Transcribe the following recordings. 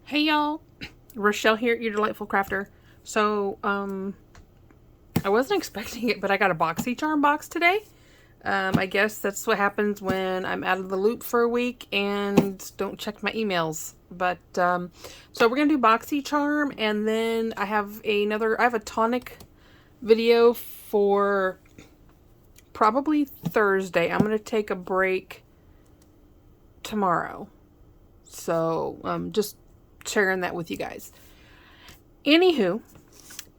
Hey y'all, Rochelle here, your delightful crafter. So, I wasn't expecting it, but I got a Boxy charm box today. I guess that's what happens when I'm out of the loop for a week and don't check my emails. But, so we're gonna do Boxy charm, and then I have a tonic video for probably Thursday. I'm gonna take a break tomorrow. So, just sharing that with you guys. Anywho,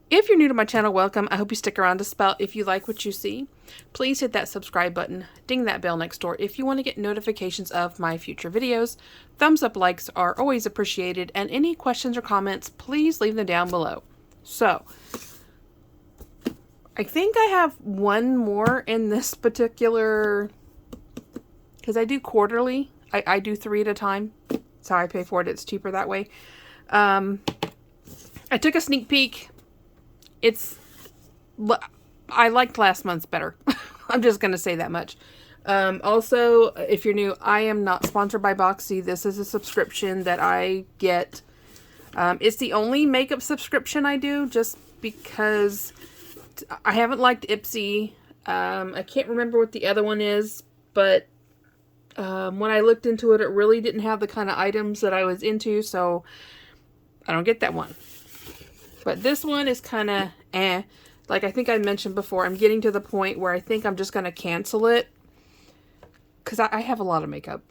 if you're new to my channel, welcome. I hope you stick around to spell if you like what you see. Please hit that subscribe button, ding that bell next door if you want to get notifications of my future videos. Thumbs up likes are always appreciated, and any questions or comments, please leave them down below. So, I think I have one more in this particular, because I do quarterly. I do 3 at a time. That's how I pay for it. It's cheaper that way. I took a sneak peek. I liked last month's better. I'm just going to say that much. Also, if you're new, I am not sponsored by Boxy. This is a subscription that I get. It's the only makeup subscription I do, just because I haven't liked Ipsy. I can't remember what the other one is, but when I looked into it, it really didn't have the kind of items that I was into, so I don't get that one. But this one is kind of like I think I mentioned before, I'm getting to the point where I think I'm just going to cancel it, because I have a lot of makeup.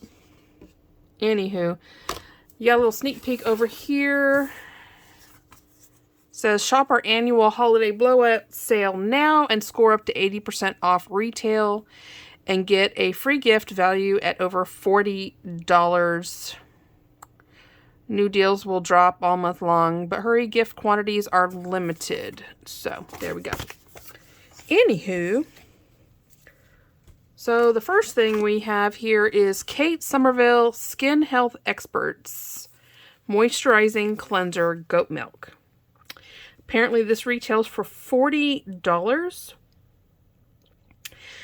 Anywho, you got a little sneak peek over here. It says shop our annual holiday blowout sale now and score up to 80% off retail and get a free gift value at over $40. New deals will drop all month long, but hurry, gift quantities are limited. So, there we go. Anywho, so the first thing we have here is Kate Somerville Skin Health Experts Moisturizing Cleanser Goat Milk. Apparently this retails for $40.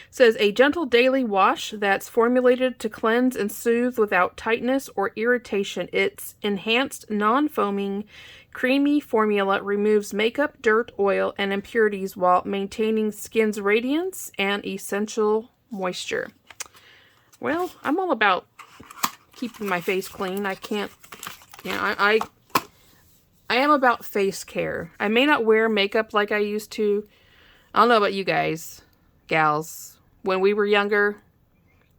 Says a gentle daily wash that's formulated to cleanse and soothe without tightness or irritation. Its enhanced non-foaming creamy formula removes makeup, dirt, oil, and impurities while maintaining skin's radiance and essential moisture. Well, I'm all about keeping my face clean. I can't, I am about face care. I may not wear makeup like I used to. I don't know about you guys, gals. When we were younger,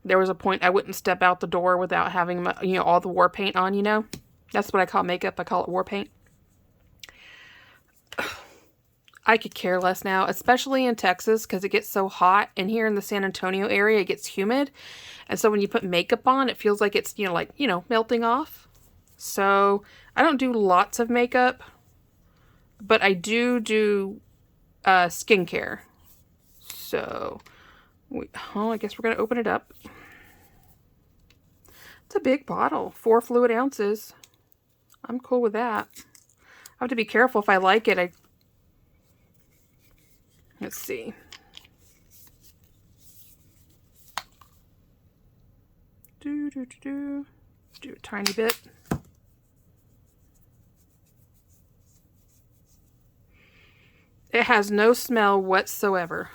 there was a point I wouldn't step out the door without having, all the war paint on, That's what I call makeup. I call it war paint. I could care less now, especially in Texas, because it gets so hot. And here in the San Antonio area, it gets humid. And so when you put makeup on, it feels like it's, melting off. So I don't do lots of makeup, but I do skincare. So I guess we're going to open it up. It's a big bottle, 4 fluid ounces. I'm cool with that. I have to be careful if I like it. Let's see. Do a tiny bit. It has no smell whatsoever.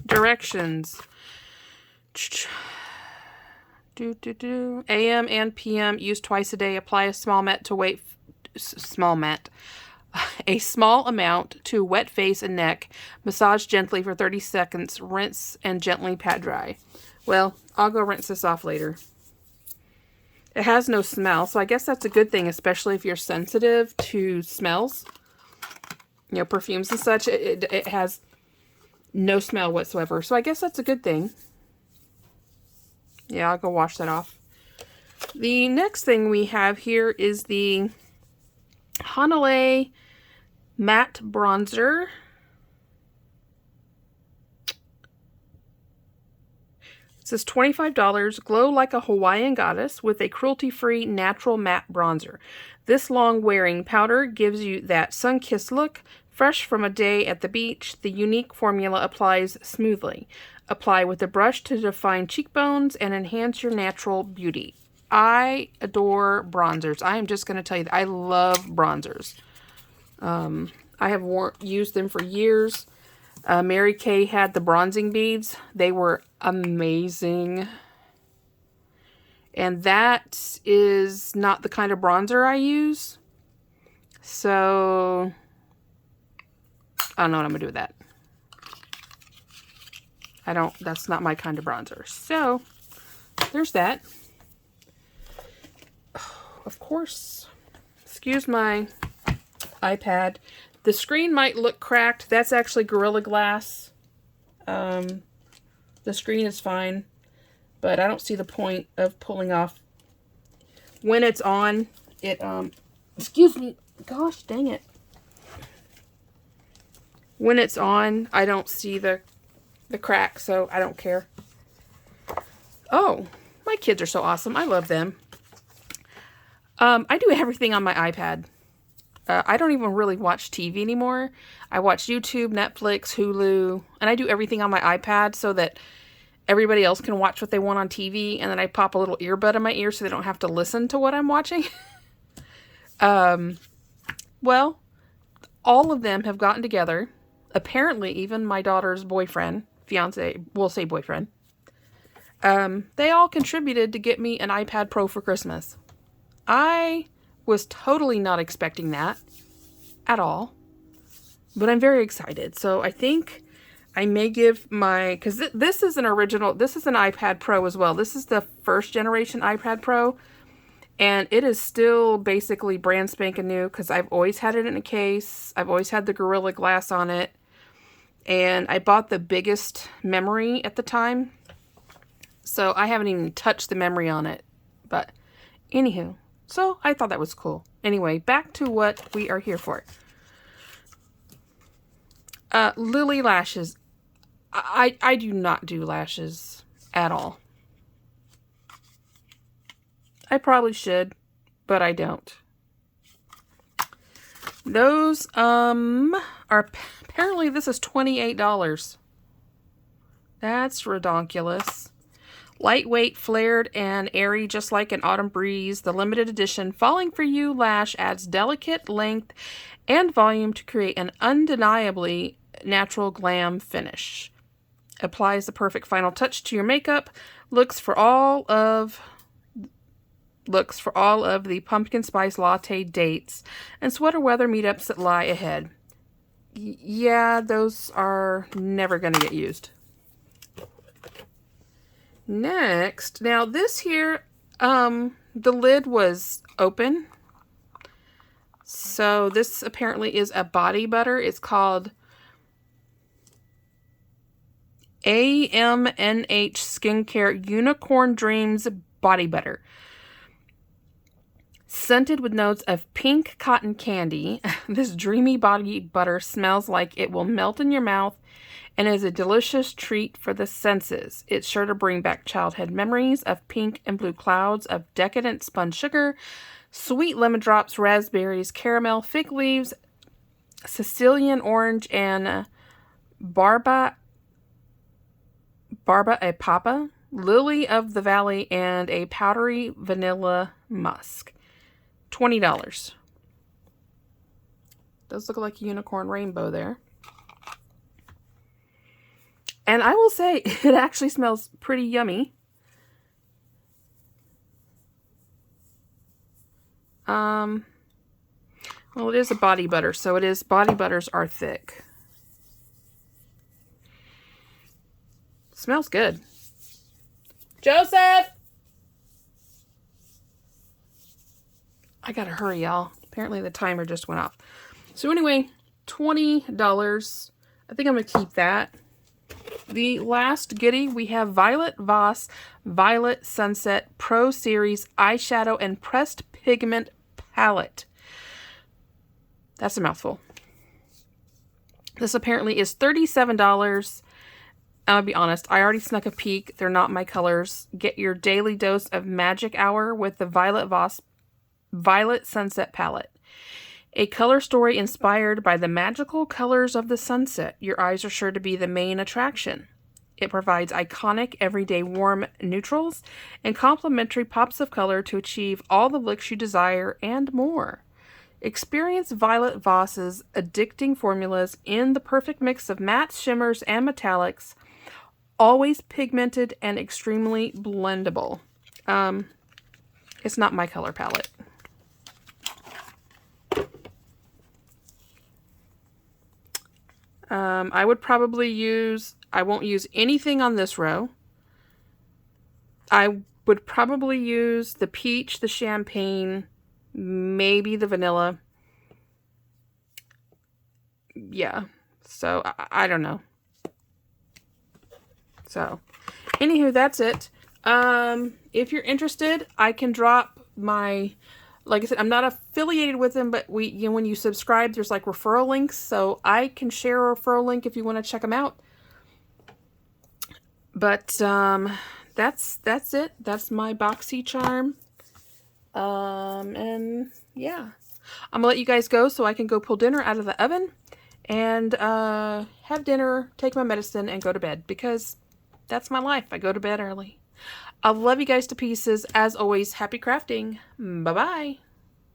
Directions. AM and PM use twice a day. Apply a small amount to wet face and neck. Massage gently for 30 seconds. Rinse and gently pat dry. Well, I'll go rinse this off later. It has no smell, so I guess that's a good thing, especially if you're sensitive to smells. Perfumes and such. It has no smell whatsoever. So I guess that's a good thing. Yeah, I'll go wash that off. The next thing we have here is the Hanalei Matte Bronzer. It says $25. Glow like a Hawaiian goddess with a cruelty-free natural matte bronzer. This long-wearing powder gives you that sun-kissed look. Fresh from a day at the beach, the unique formula applies smoothly. Apply with a brush to define cheekbones and enhance your natural beauty. I adore bronzers. I am just going to tell you that I love bronzers. I have used them for years. Mary Kay had the bronzing beads. They were amazing. And that is not the kind of bronzer I use. So, I don't know what I'm going to do with that. That's not my kind of bronzer. So, there's that. Of course, excuse my iPad. The screen might look cracked. That's actually Gorilla Glass. The screen is fine, but I don't see the point of pulling off. When it's on, excuse me, gosh dang it. When it's on, I don't see the crack, so I don't care. Oh, my kids are so awesome. I love them. I do everything on my iPad. I don't even really watch TV anymore. I watch YouTube, Netflix, Hulu, and I do everything on my iPad so that everybody else can watch what they want on TV, and then I pop a little earbud in my ear so they don't have to listen to what I'm watching. Well, all of them have gotten together. Apparently, even my daughter's boyfriend, fiance, we'll say boyfriend, they all contributed to get me an iPad Pro for Christmas. I was totally not expecting that at all, but I'm very excited. So I think I may give because this is an original, this is an iPad Pro as well. This is the first generation iPad Pro, and it is still basically brand spanking new because I've always had it in a case. I've always had the Gorilla Glass on it, and I bought the biggest memory at the time, so I haven't even touched the memory on it, but anywho. So, I thought that was cool. Anyway, back to what we are here for. Lilly Lashes. I do not do lashes at all. I probably should, but I don't. Those, are, apparently this is $28. That's redonkulous. Lightweight, flared, and airy, just like an autumn breeze, the limited edition Falling For You lash adds delicate length and volume to create an undeniably natural glam finish. Applies the perfect final touch to your makeup. Looks for all of the pumpkin spice latte dates and sweater weather meetups that lie ahead. Yeah, those are never going to get used. Next, now this here, the lid was open. So this apparently is a body butter. It's called AMNH Skincare Unicorn Dreams Body Butter. Scented with notes of pink cotton candy, this dreamy body butter smells like it will melt in your mouth and is a delicious treat for the senses. It's sure to bring back childhood memories of pink and blue clouds of decadent spun sugar, sweet lemon drops, raspberries, caramel, fig leaves, Sicilian orange, and barba a papa, lily of the valley, and a powdery vanilla musk. $20. Does look like a unicorn rainbow there. And I will say, it actually smells pretty yummy. Well, it is a body butter, so it is, body butters are thick. Smells good. Joseph! I gotta hurry, y'all. Apparently the timer just went off. So anyway, $20. I think I'm gonna keep that. The last goodie, we have Violet Voss Violet Sunset Pro Series Eyeshadow and Pressed Pigment Palette. That's a mouthful. This apparently is $37. I'll be honest, I already snuck a peek. They're not my colors. Get your daily dose of magic hour with the Violet Voss Violet Sunset Palette. A color story inspired by the magical colors of the sunset. Your eyes are sure to be the main attraction. It provides iconic, everyday warm neutrals and complementary pops of color to achieve all the looks you desire and more. Experience Violet Voss's addicting formulas in the perfect mix of mattes, shimmers, and metallics, always pigmented and extremely blendable. It's not my color palette. I would probably I won't use anything on this row. I would probably use the peach, the champagne, maybe the vanilla. Yeah, so I don't know. So, anywho, that's it. If you're interested, I can drop my, like I said, I'm not affiliated with them, but when you subscribe, there's like referral links, so I can share a referral link if you want to check them out. But that's it. That's my Boxy charm. And yeah, I'm gonna let you guys go so I can go pull dinner out of the oven and have dinner, take my medicine, and go to bed, because that's my life. I go to bed early. I love you guys to pieces. As always, happy crafting. Bye-bye.